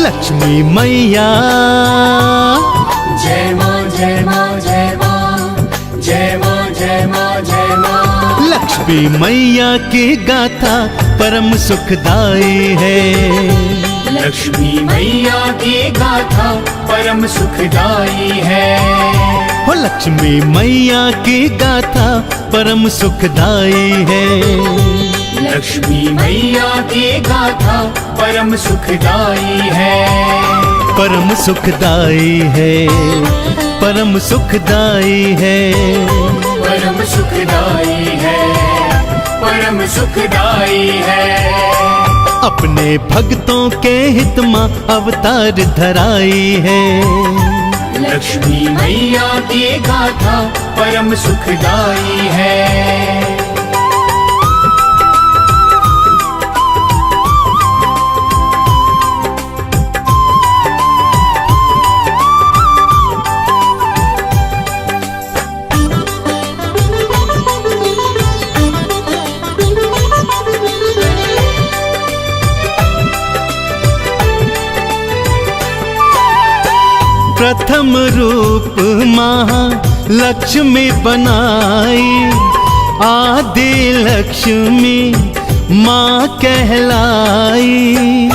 लक्ष्मी मैया जय माँ जय माँ जय माँ जय माँ जय माँ जय माँ। लक्ष्मी मैया की गाथा परम सुखदाई है। लक्ष्मी मैया की गाथा परम सुखदाई है। हो लक्ष्मी मैया की गाथा परम सुखदाई है। लक्ष्मी मैया की गाथा परम सुखदाई है। परम सुखदाई है, परम सुखदाई है, परम सुखदाई है, परम सुखदाई है। अपने भक्तों के हित मां अवतार धराई है। लक्ष्मी मैया की गाथा परम सुखदाई है। प्रथम रूप महालक्ष्मी बनाई, आदि लक्ष्मी माँ कहलाई।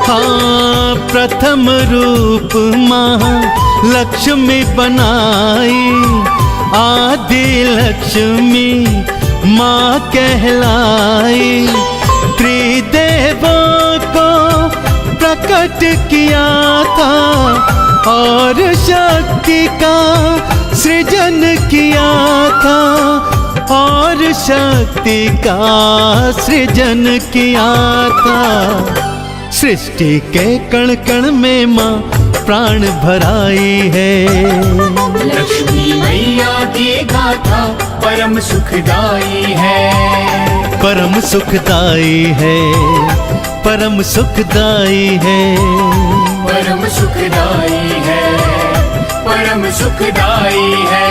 हाँ, प्रथम रूप महालक्ष्मी बनाई, आदि लक्ष्मी माँ कहलाई। त्रिदेवों को प्रकट किया था और शक्ति का सृजन किया था, और शक्ति का सृजन किया था। सृष्टि के कण कण में माँ प्राण भराई है। लक्ष्मी मैया की गाथा परम सुखदाई है। परम सुखदाई है, परम सुखदाई है, परम सुखदाई है, परम सुखदाई है।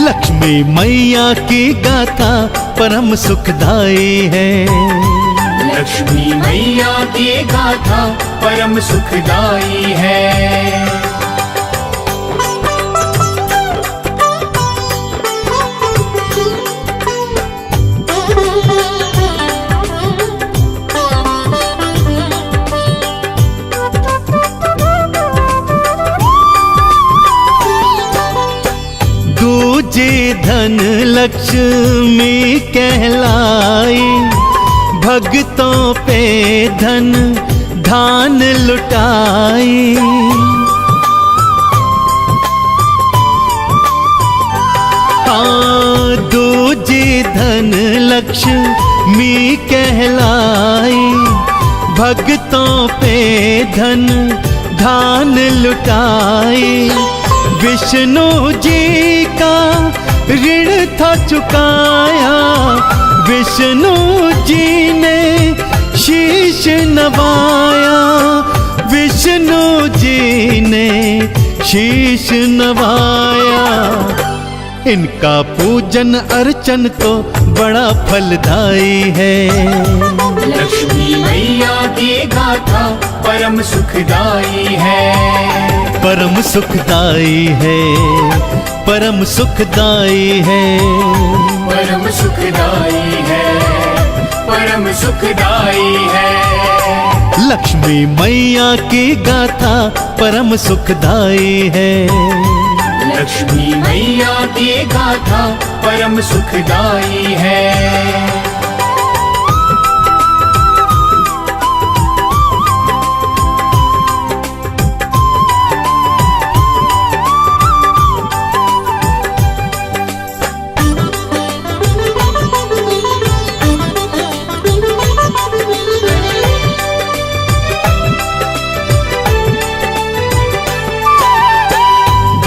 लक्ष्मी मैया की गाथा परम सुखदाई है। लक्ष्मी मैया की गाथा परम सुखदाई है। दूजे धन लक्ष्मी कहलाई, भक्तों पे धन धान लुटाई। हाँ, दूजे धन लक्ष्मी कहलाई, भक्तों पे धन धान लुटाई। विष्णु जी का ऋण था चुकाया, विष्णु जी ने शीश नवाया, विष्णु जी ने शीश नवाया। इनका पूजन अर्चन तो बड़ा फलदायी है। लक्ष्मी मैया की गाथा परम सुखदाई है। परम सुखदाई है, परम सुखदाई है, परम सुखदाई है, परम सुखदाई है। लक्ष्मी मैया की गाथा परम सुखदाई है। लक्ष्मी मैया की गाथा परम सुखदाई है।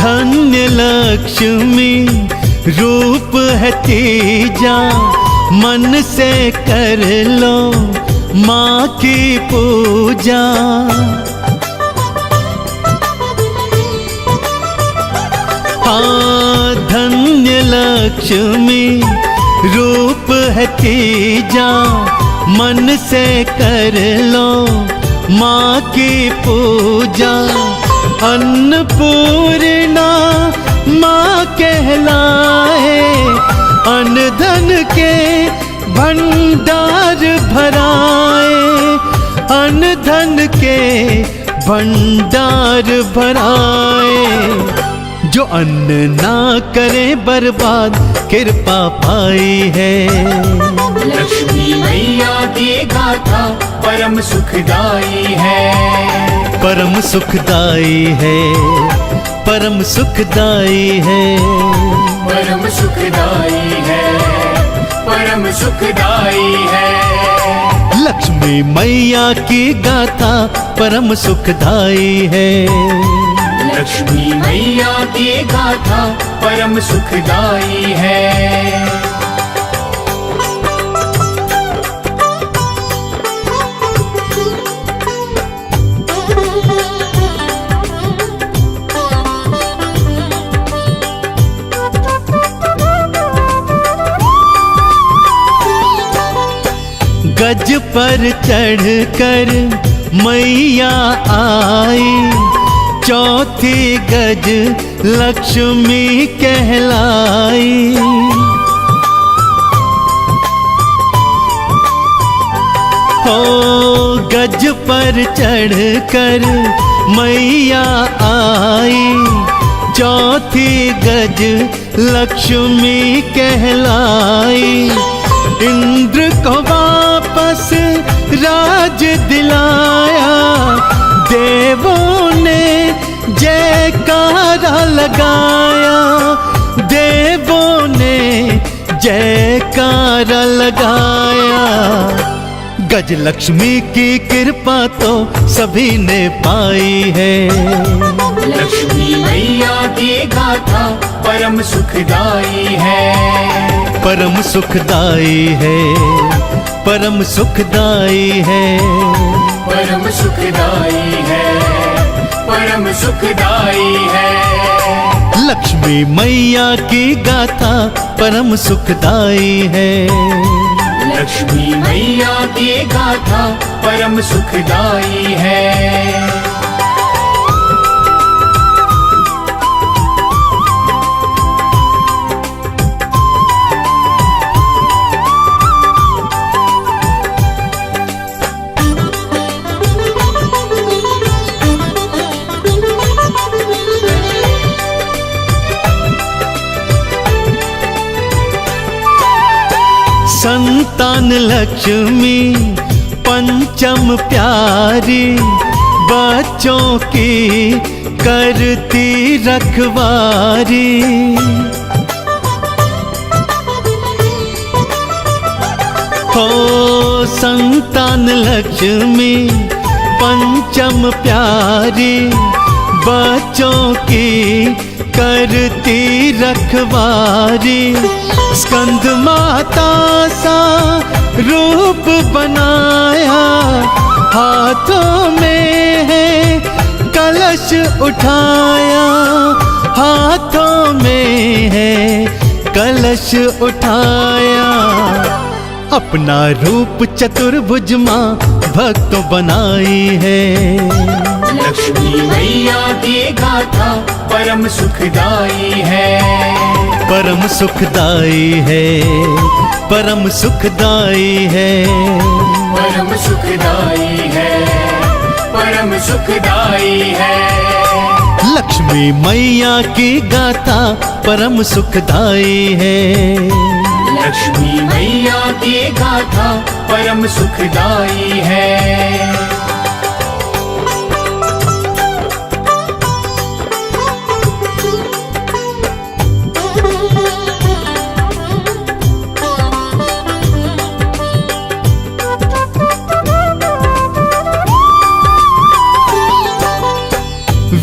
धन्य लक्ष्मी रूप है तीजा, मन से कर लो माँ की पूजा। हाँ, धन्य लक्ष्मी रूप है तीजा, मन से कर लो माँ की पूजा। अन्नपूर्णा माँ कहलाए, अन्न धन के भंडार भराए, अन्न धन के भंडार भराए। जो अन्न ना करे बर्बाद, कृपा पाई है। लक्ष्मी मैया की गाथा परम सुखदाई है, परम सुखदाई है, परम सुखदाई है, परम सुखदाई है, परम सुखदाई है। लक्ष्मी मैया की गाथा परम सुखदाई है। लक्ष्मी मैया की गाथा परम सुखदाई है। गज पर चढ़कर मैया आई, चौथी गज लक्ष्मी कहलाई। हो गज पर चढ़कर मैया आई, चौथी गज लक्ष्मी कहलाई। इंद्र को वापस राज दिलाया, देवों ने जयकारा लगाया, देवों ने जयकारा लगाया। गज लक्ष्मी की कृपा तो सभी ने पाई है। लक्ष्मी मैया की गाथा परम सुखदाई है, परम सुखदाई है, परम सुखदाई है, परम सुखदाई है, परम सुखदाई है। लक्ष्मी मैया की गाथा परम सुखदाई है। लक्ष्मी मैया की गाथा परम सुखदाई है। संतान लक्ष्मी पंचम प्यारी, बच्चों की करती रखवारी। हो संतान लक्ष्मी पंचम प्यारी, बच्चों की करती रखवारी। स्कंद माता सा रूप बनाया, हाथों में है कलश उठाया, हाथों में है कलश उठाया। अपना रूप चतुर्भुज माँ भक्तों बनाई है। लक्ष्मी मैया की गाथा परम सुखदाई है, परम सुखदाई है, परम सुखदाई है, परम सुखदाई है, परम सुखदाई है। लक्ष्मी मैया की गाथा परम सुखदाई है। लक्ष्मी मैया की गाथा परम सुखदाई है।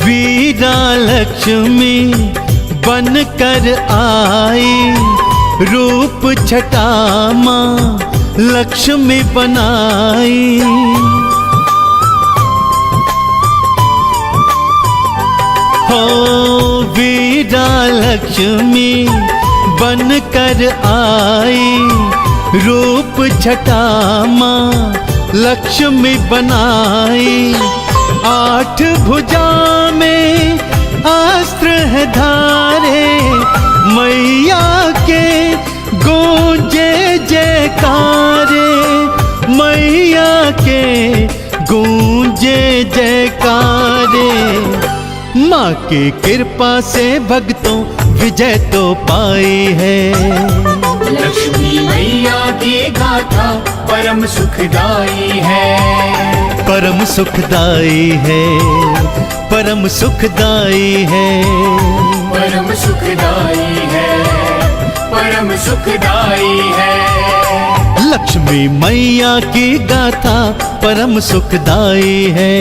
वीरा वीरा लक्ष्मी बन कर आई, रूप छटा माँ लक्ष्मी बनाई। हो वीरा लक्ष्मी बन कर आई, रूप छटा माँ लक्ष्मी बनाई। 8 भुजा में अस्त्र है धारे, मैया के गूंजे जयकारे, मैया के गूंजे जयकारे। माँ की कृपा से भक्तों विजय तो पाई है। लक्ष्मी मैया की गाथा परम सुखदाई है, परम सुखदाई है, परम सुखदाई है, परम सुखदाई है, परम सुखदाई है। लक्ष्मी मैया की गाथा परम सुखदाई है।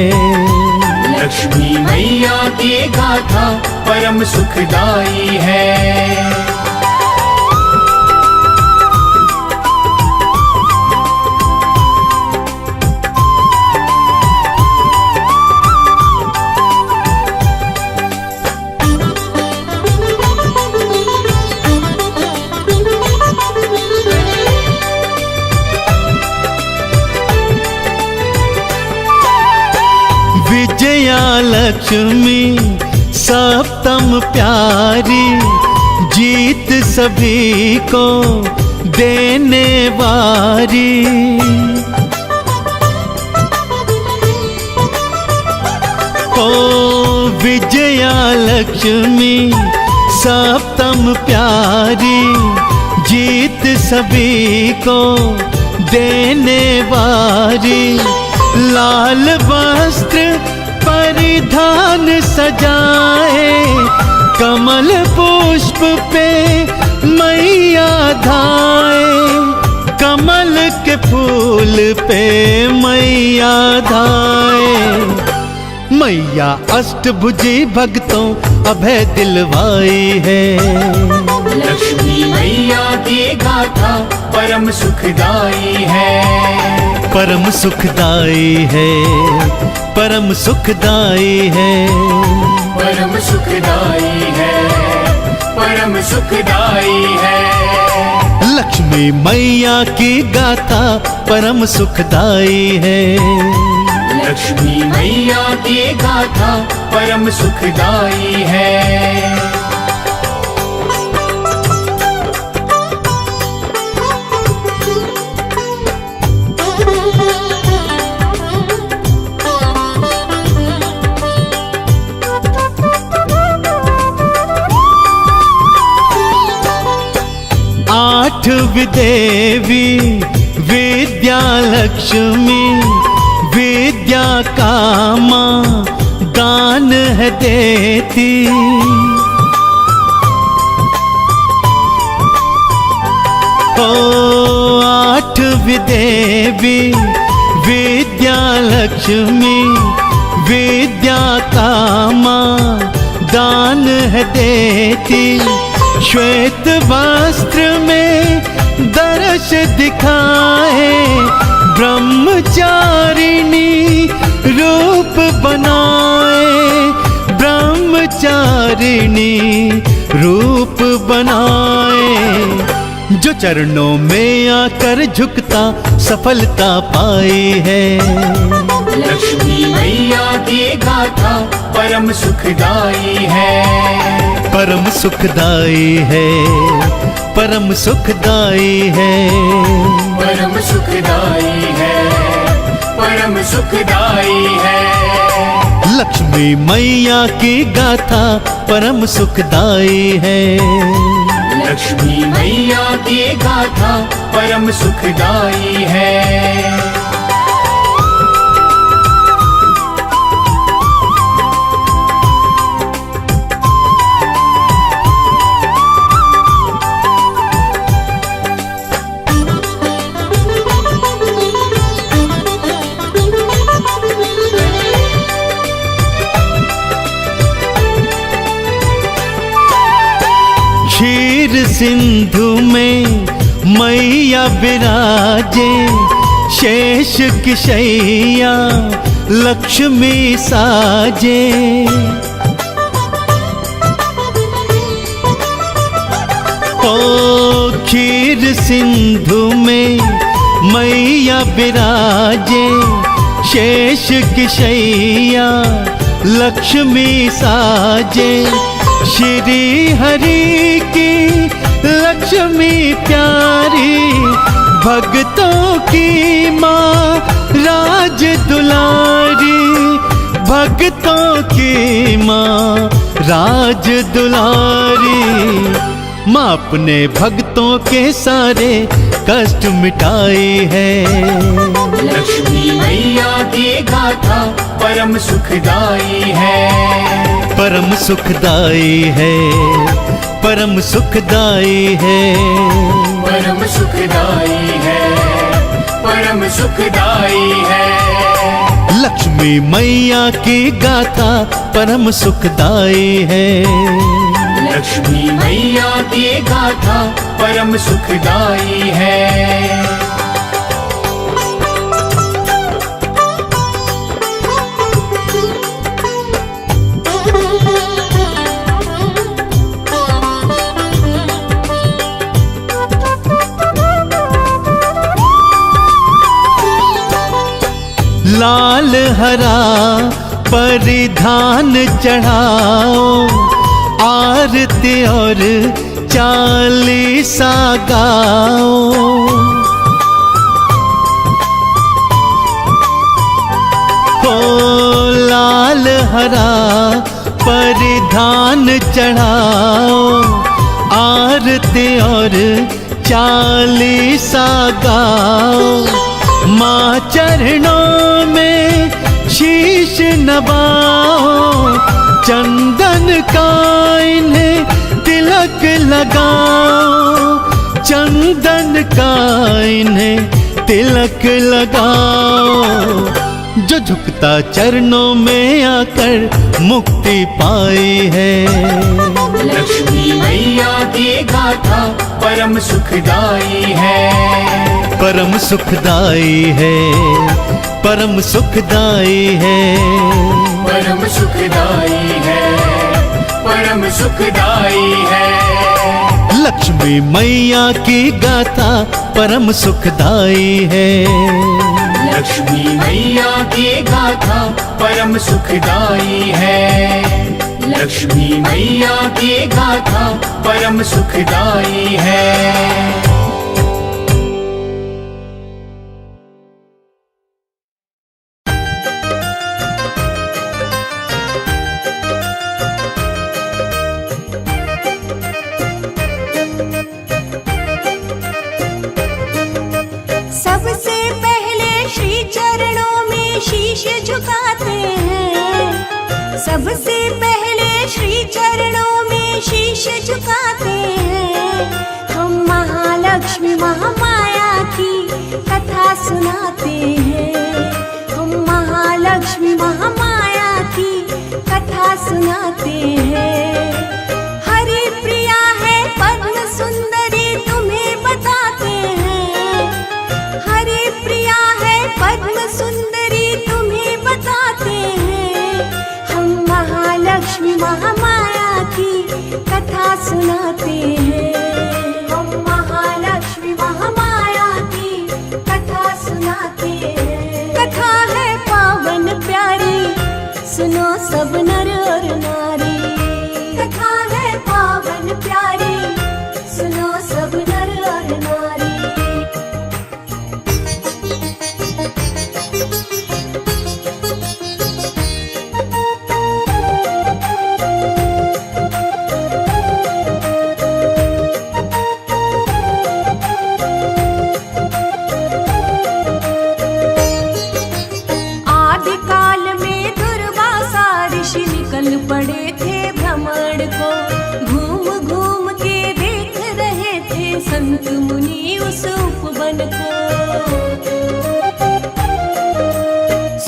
लक्ष्मी मैया की गाथा परम सुखदाई है। विजया लक्ष्मी सप्तम प्यारी, जीत सभी को देने वारी। ओ विजया लक्ष्मी सप्तम प्यारी, जीत सभी को देने वारी। लाल वस्त्र परिधान सजाए, कमल पुष्प पे मैया धाए, कमल के फूल पे मैया धाए। मैया अष्टभुजी भक्तों अभय दिलवाई है। लक्ष्मी मैया की गाथा परम सुखदाई है, परम सुखदाई है, परम सुखदाई है, परम सुखदाई है, परम सुखदाई है। लक्ष्मी मैया की गाथा परम सुखदाई है। लक्ष्मी मैया की गाथा परम सुखदाई है। 8 देवी विद्या लक्ष्मी, विद्या का माँ दान है देती। ओ 8 देवी विद्या लक्ष्मी, विद्या का माँ दान है देती। श्वेत वस्त्र में दर्श दिखाए, ब्रह्मचारिणी रूप बनाए, ब्रह्मचारिणी रूप बनाए। जो चरणों में आकर झुकता सफलता पाई है। लक्ष्मी मैया की गाथा परम सुखदाई है, परम सुखदाई है, परम सुखदाई है, परम सुखदाई है, परम सुखदाई है। लक्ष्मी मैया की गाथा परम सुखदाई है। लक्ष्मी मैया की गाथा परम सुखदाई है। क्षीर सिंधु में मैया विराजे, शेष की शैया लक्ष्मी साजे। ओ क्षीर सिंधु में मैया विराजे, शेष की शैया लक्ष्मी साजे। श्री हरि की लक्ष्मी प्यारी, भक्तों की माँ राज दुलारी, भक्तों की माँ राज दुलारी। माँ अपने भक्तों के सारे कष्ट मिटाई है। लक्ष्मी मैया की गाथा परम सुखदाई है, परम सुखदाई है, परम सुखदाई है, परम सुखदाई है, परम सुखदाई है। लक्ष्मी मैया की गाथा परम सुखदाई है। लक्ष्मी मैया की गाथा परम सुखदाई है। लाल हरा परिधान चढ़ाओ, आरती और चालीसा गाओ। हो लाल हरा परिधान चढ़ाओ, आरती और चालीसा गाओ। माँ चरणों में शीश नवाओ, चंदन का इन्हें तिलक लगाओ, चंदन का इन्हें तिलक लगाओ। जो झुकता चरणों में आकर मुक्ति पाई है। लक्ष्मी मैया की गाथा परम सुखदाई है, परम सुखदाई है, परम सुखदाई है, परम सुखदाई है, परम सुखदाई है। लक्ष्मी मैया की गाथा परम सुखदाई है। लक्ष्मी मैया की गाथा परम सुखदाई है। लक्ष्मी मैया की गाथा परम सुखदाई है। सबसे पहले श्री चरणों में शीश झुकाते हैं, सबसे पहले श्री चरणों में शीश झुकाते हैं। हम महालक्ष्मी महामाया की कथा सुनाते हैं, हम महालक्ष्मी महामाया की कथा सुनाते हैं। हरि प्रिया है पद्म सुंदरी तुम्हें बताते हैं, हरि प्रिया है पद्म सुंदरी तुम्हें बताते हैं। हम महालक्ष्मी महामाया की कथा सुनाते हैं, हम महालक्ष्मी महामाया की कथा सुनाते हैं। कथा है पावन प्यारी, सुनो सब नर और नारी। कथा है पावन प्यारी, सुनो सब नर और नारी। आदिकाल में दुर्वासा ऋषि निकल पड़े थे भ्रमण को, घूम घूम के देख रहे थे संत मुनि उस उपवन को।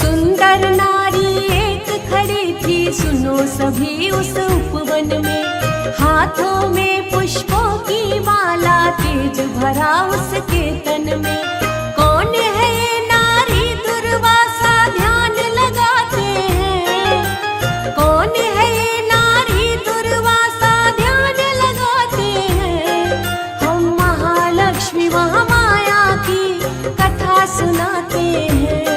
सुंदर नारी एक खड़ी थी, सुनो सभी उस उपवन में। हाथों में पुष्पों की माला, तेज भरा उसके तन में। कौन है ये नारी दुर्वासा, ध्यान लगाते हैं। कौन है ये नारी दुर्वासा, ध्यान लगाते हैं। हम महालक्ष्मी महामाया की कथा सुनाते हैं।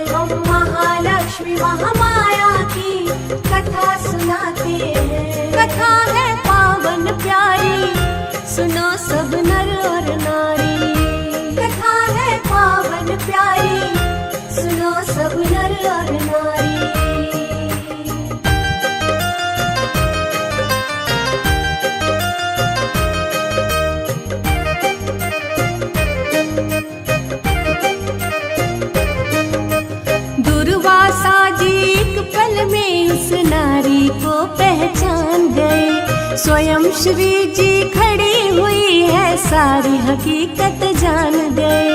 हम महालक्ष्मी महामाया की कथा सुनाते हैं। कथा है पावन प्यारी, सुनो सब नर और नारी। कथा है पावन प्यारी, सुनो सब नर और नारी। दुर्वासा जी एक पल में उस नारी को पहचान गए। स्वयं श्री जी खड़ी हुई है, सारी हकीकत जान गए।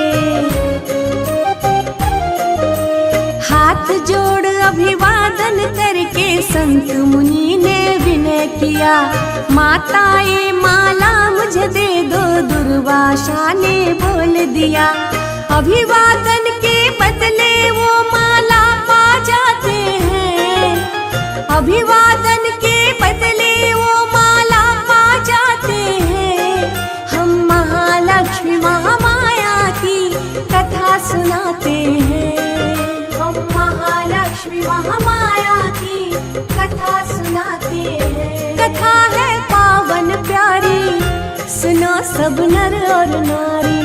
हाथ जोड़ अभिवादन करके संत मुनि ने विनय किया। माता ये माला मुझे दे दो, दुर्वासा ने बोल दिया। अभिवादन के बदले वो माला पा जाते हैं। अभिवादन के बदले वो माला पा जाते हैं। हम महालक्ष्मी महामाया की कथा सुनाते हैं। हम महालक्ष्मी महामाया की कथा सुनाते हैं। कथा है पावन प्यारी, सुनो सब नर और नारी।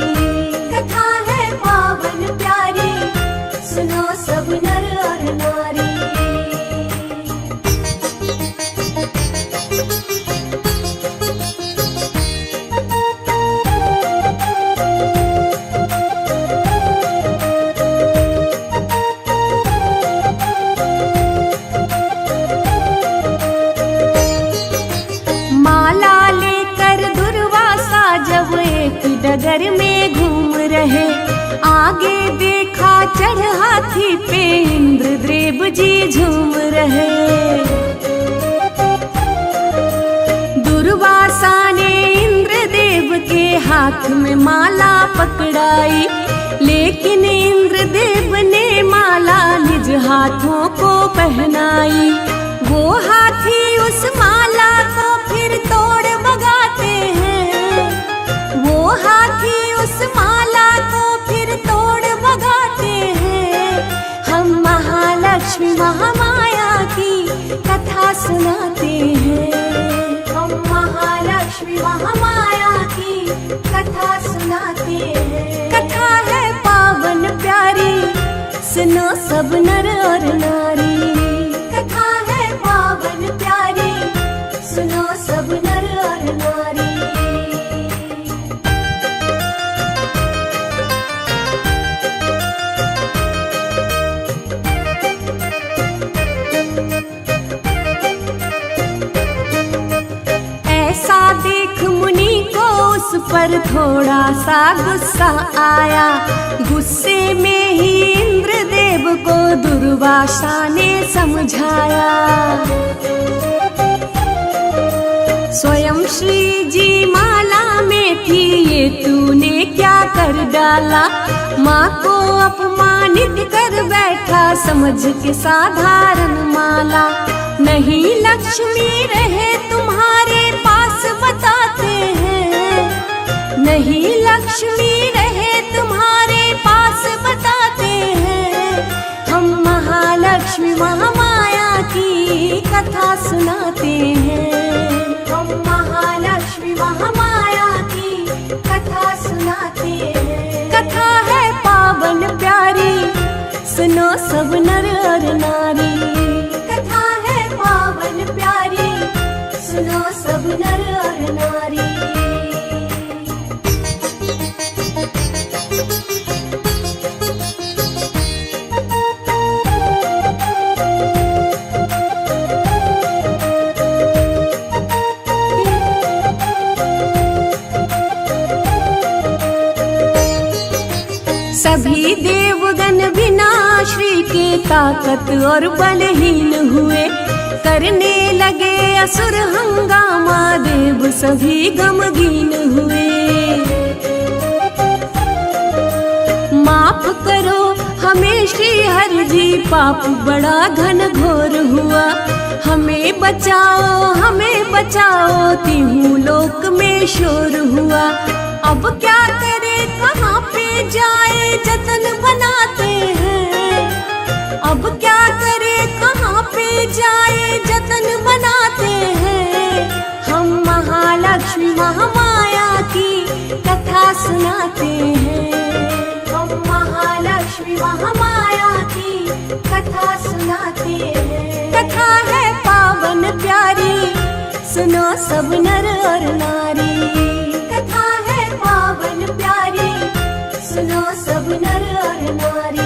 कथा है पावन प्यारी, सुनो सब नर और नारी। माला लेकर दुर्वासा जब एक डगर में घूम रहे, आगे देखा चढ़ हाथी पे इंद्रदेव जी झूम रहे। दुर्वासा ने इंद्रदेव के हाथ में माला पकड़ाई, लेकिन इंद्रदेव ने माला निज हाथों को पहनाई। वो हाथी उस माला को फिर तोड़ भगाते हैं। वो हाथी उस माला को फिर तोड़ भगाते हैं। हम महालक्ष्मी महामाया की कथा सुनाते हैं। हम महालक्ष्मी महामाया की कथा सुनाते हैं। कथा है पावन प्यारी, सुनो सब नर और नारी। कथा है पावन प्यारी, सुनो सब नर और नारी। ऐसा देख मुनि को उस पर थोड़ा सा गुस्सा आया। गुस्से में ही इंद्रदेव को दुर्वासा ने समझाया। स्वयं श्री जी माला में थी, ये तूने क्या कर डाला। माँ को अपमानित कर बैठा, समझ के साधारण माला। नहीं लक्ष्मी रहे तुम्हारे पास बताते हैं। नहीं लक्ष्मी रहे तुम्हारे पास बताते हैं। हम महालक्ष्मी महामाया की कथा सुनाते हैं। हम महालक्ष्मी महामाया की कथा सुनाते हैं। कथा है पावन प्यारी, सुनो सब नर और नारी। कथा है पावन प्यारी, सुनो सब नर और नारी। सभी देवगण बिना श्री के ताकत और बलहीन हुए। करने लगे असुर हंगामा, सभी गमगीन हुए। माफ करो हमें श्री हरि जी, पाप बड़ा घन घोर हुआ। हमें बचाओ तीनों लोक में शोर हुआ। अब क्या करे कहाँ पे जाए जतन बनाते हैं। अब क्या करे कहाँ पे जाए जतन बनाते हैं। हम महालक्ष्मी महामाया की कथा सुनाते हैं। हम महालक्ष्मी महामाया की कथा सुनाते हैं। कथा है पावन प्यारी, सुनो सब नर और नारी। कथा है पावन प्यारी, सुनो सब नर और नारी।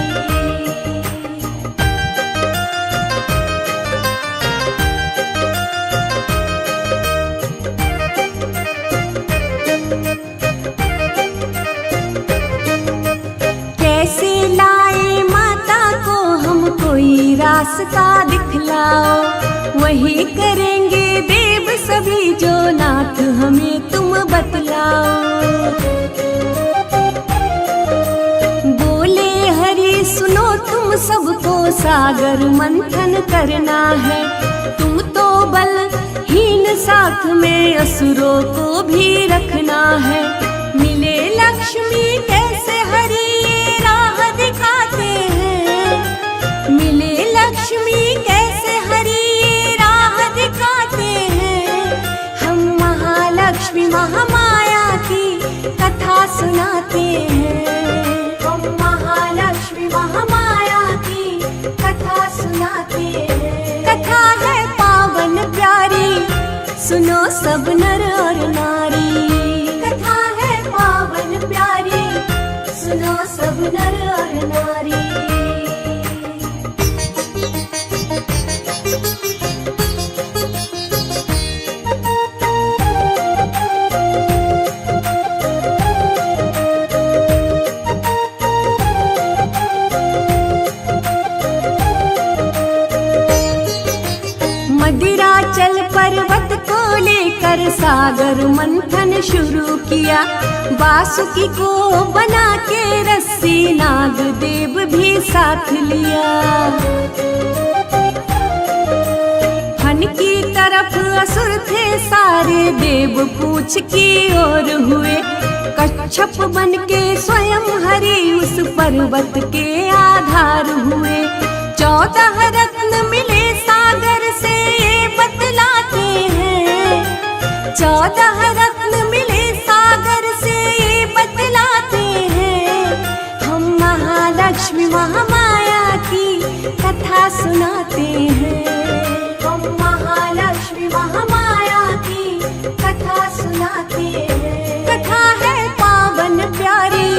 कैसे लाए माता को हम, कोई रास्ता दिखलाओ। वही करेंगे देव सभी जो नाथ हमें तुम बतलाओ। बोले हरि सुनो तुम सबको, सागर मंथन करना है। तुम तो बलहीन साथ में असुरों को भी रखना है। मिले लक्ष्मी कैसे हरि ये राह दिखाते हैं। मिले लक्ष्मी कैसे हरि ये राह दिखाते हैं। हम महालक्ष्मी महामाया की कथा सुनाते हैं। हम महालक्ष्मी महामाया की कथा सुनाते हैं। कथा है पावन प्यारी, सुनो सब नर और नारी। कथा है पावन प्यारी, सुनो सब नर और नारी। मदिराचल पर्वत को लेकर सागर मंथन शुरू किया। वासुकी को बना के रस्सी नाग देव भी साथ लिया। हन की तरफ असुर थे सारे, देव पूछ की ओर हुए। कच्छप बन के स्वयं हरि उस पर्वत के आधार हुए। 14 रत्न मिले सागर से ये बतलाते हैं। 14 रत्न मिले सागर से ये बतलाते हैं। हम महालक्ष्मी महामाया की कथा सुनाते हैं। हम महालक्ष्मी महामाया की कथा सुनाते हैं। कथा है पावन प्यारी,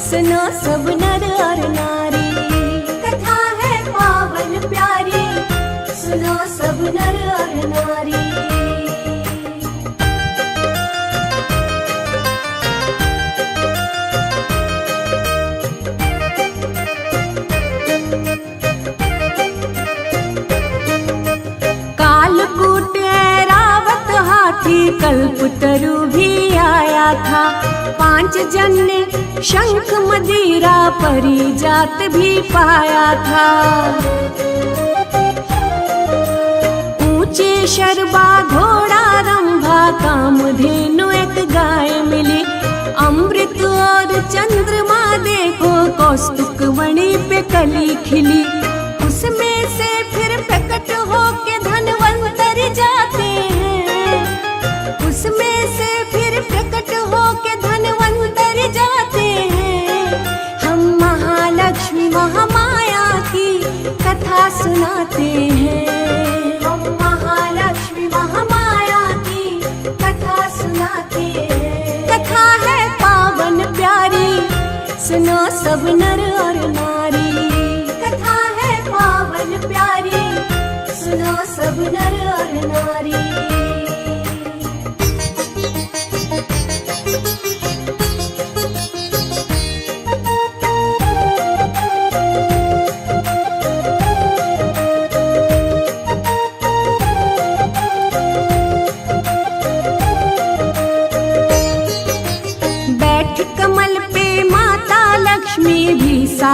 सुनो सब नर और नारी। कथा है पावन प्यारी, सुनो सब नर और नारी। कालकूट ऐरावत हाथी कल्पतरु भी आया था। 5 जन्य शंख मदिरा परिजात भी पाया था। ऊंचे शरबा घोड़ा रंभा कामधेनु एक गाय मिली। अमृत और चंद्रमा देखो कौस्तुक वणी पे कली खिली। उसमें से फिर प्रकट होके धनवंतर जाते हैं। उसमें से फिर प्रकट होके धनवंतर जाते हैं। हम महालक्ष्मी महामाया की कथा सुनाते हैं। हम महालक्ष्मी महामाया की कथा सुनाते हैं। कथा है पावन प्यारी, सुनो सब नर और नारी। कथा है पावन प्यारी, सुनो सब नर और नारी।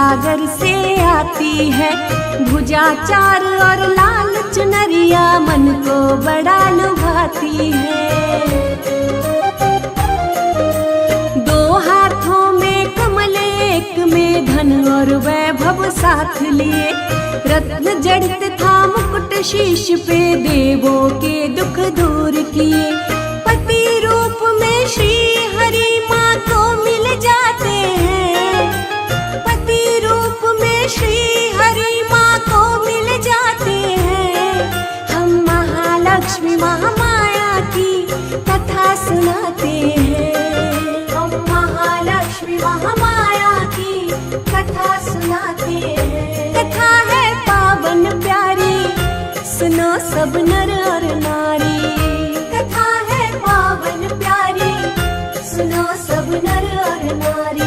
सागर से आती है, भुजा चार और लाल चुनरिया मन को बड़ा लुभाती है। दो हाथों में कमल, एक में धन और वैभव साथ लिए, रत्न जड़ित था मुकुट शीश पे, देवों के दुख दूर किए। पति रूप में श्री हरि माँ को मिल जाते हैं, पति रूप में श्री हरि माँ को मिल जाते हैं। हम महालक्ष्मी महामाया की कथा सुनाते हैं, हम महालक्ष्मी महामाया की कथा सुनाते हैं। कथा है पावन प्यारी, सुनो सब नर और नारी। कथा है पावन प्यारी, सुनो सब नर और नारी।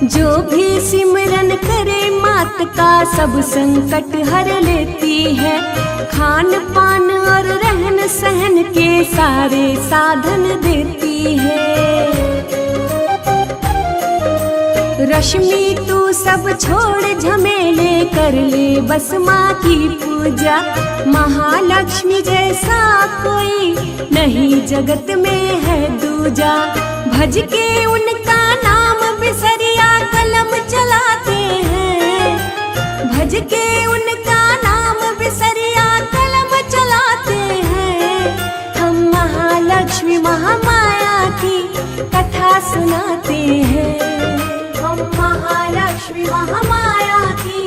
जो भी सिमरन करे मात का, सब संकट हर लेती है। खान पान और रहन सहन के सारे साधन देती है। रश्मि तू सब छोड़ झमेले, कर ले बस माँ की पूजा। महालक्ष्मी जैसा कोई नहीं जगत में है दूजा। भज के उनका नाम बिसरिया कलम चलाते हैं, भज के उनका नाम बिसरिया कलम चलाते हैं। हम महालक्ष्मी महामाया की कथा सुनाते हैं, हम महालक्ष्मी महामाया की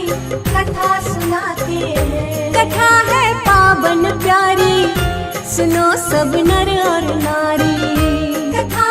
कथा सुनाते हैं। कथा है पावन प्यारी, सुनो सब नर और नारी। कथा